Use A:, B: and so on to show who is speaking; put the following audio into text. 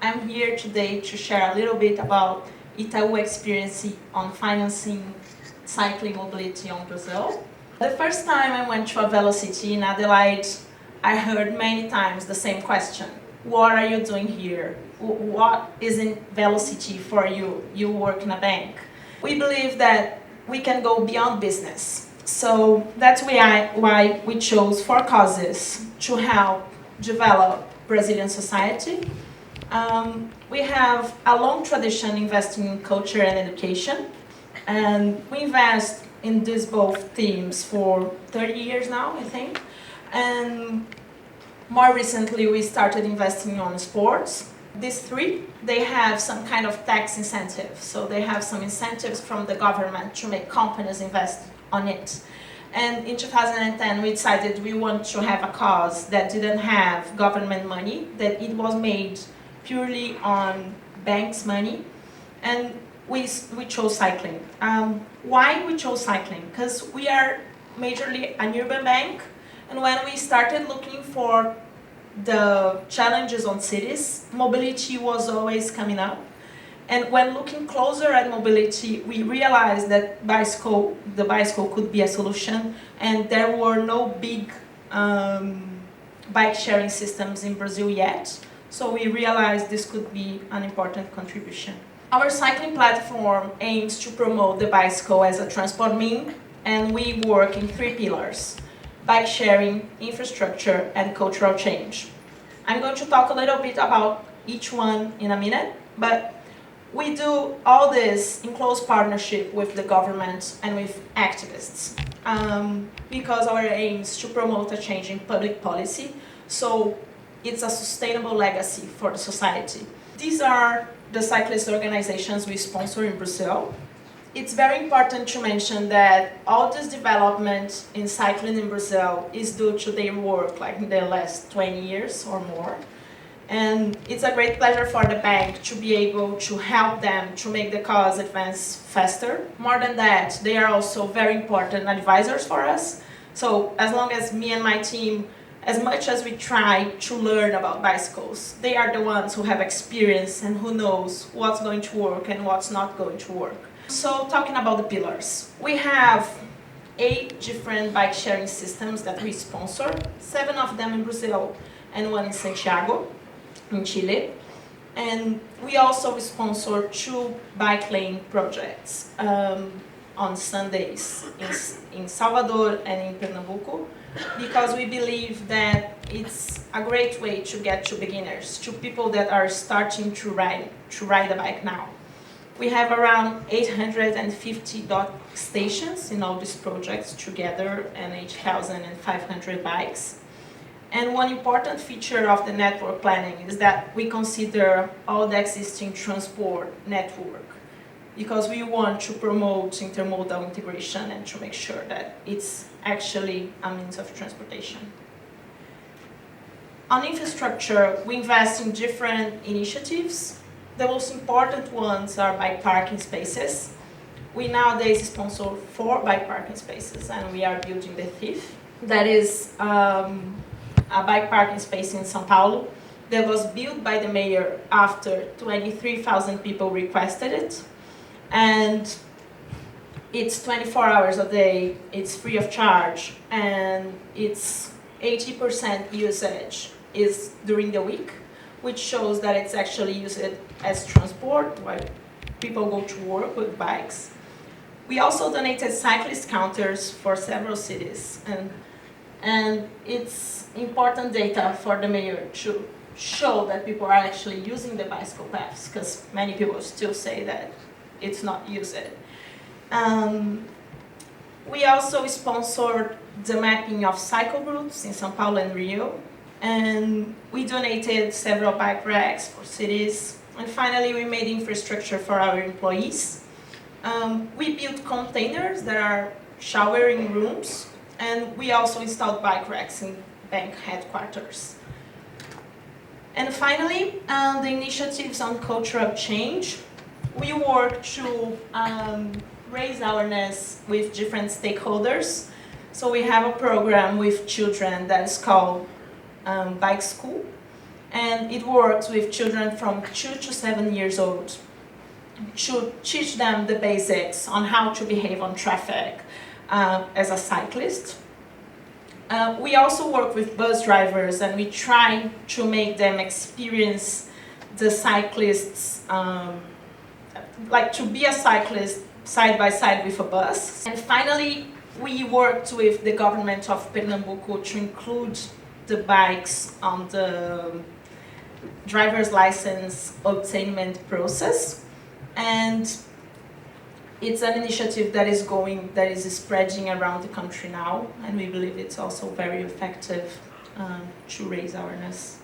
A: I'm here today to share a little bit about Itaú experience on financing cycling mobility on Brazil. The first time I went to a Velo-City in Adelaide, I heard many times the same question. What are you doing here? What is in Velo-City for you? You work in a bank. We believe that we can go beyond business. So that's why we chose 4 causes to help develop Brazilian society. We have a long tradition investing in culture and education, and we invest in these both themes for 30 years now, I think. And more recently, we started investing on sports. These 3, they have some kind of tax incentive. So they have some incentives from the government to make companies invest on it. And in 2010, we decided we want to have a cause that didn't have government money, that it was made purely on banks' money, and we chose cycling. Why we chose cycling? Because we are majorly an urban bank, and when we started looking for the challenges on cities, mobility was always coming up. And when looking closer at mobility, we realized that the bicycle could be a solution, and there were no big bike sharing systems in Brazil yet. So we realized this could be an important contribution. Our cycling platform aims to promote the bicycle as a transport mean, and we work in 3 pillars: bike sharing, infrastructure, and cultural change. I'm going to talk a little bit about each one in a minute, but we do all this in close partnership with the government and with activists, because our aim is to promote a change in public policy, so it's a sustainable legacy for the society. These are the cyclist organizations we sponsor in Brazil. It's very important to mention that all this development in cycling in Brazil is due to their work, like in the last 20 years or more. And it's a great pleasure for the bank to be able to help them to make the cause advance faster. More than that, they are also very important advisors for us. So as long as me and my team, as much as we try to learn about bicycles, they are the ones who have experience and who knows what's going to work and what's not going to work. So talking about the pillars, we have 8 different bike sharing systems that we sponsor, 7 of them in Brazil and 1 in Santiago, in Chile. And we also sponsor 2 bike lane projects on Sundays in Salvador and in Pernambuco, because we believe that it's a great way to get to beginners, to people that are starting to ride a bike now. We have around 850 dock stations in all these projects together, and 8,500 bikes. And one important feature of the network planning is that we consider all the existing transport network, because we want to promote intermodal integration and to make sure that it's actually a means of transportation. On infrastructure, we invest in different initiatives. The most important ones are bike parking spaces. We nowadays sponsor 4 bike parking spaces, and we are building the 5th. That is a bike parking space in São Paulo that was built by the mayor after 23,000 people requested it. And it's 24 hours a day, it's free of charge, and it's 80% usage is during the week, which shows that it's actually used as transport while people go to work with bikes. We also donated cyclist counters for several cities, and it's important data for the mayor to show that people are actually using the bicycle paths, because many people still say that it's not used. We also sponsored the mapping of cycle routes in São Paulo and Rio, and we donated several bike racks for cities. And finally, we made infrastructure for our employees. We built containers that are showering rooms, and we also installed bike racks in bank headquarters. And finally, the initiatives on cultural change. We work to raise awareness with different stakeholders. So we have a program with children that is called Bike School. and it works with children from 2 to 7 years old to teach them the basics on how to behave on traffic as a cyclist. We also work with bus drivers, and we try to make them experience the cyclists, like to be a cyclist side by side with a bus. And finally, we worked with the government of Pernambuco to include the bikes on the driver's license obtainment process. And it's an initiative that is spreading around the country now, and we believe it's also very effective to raise awareness.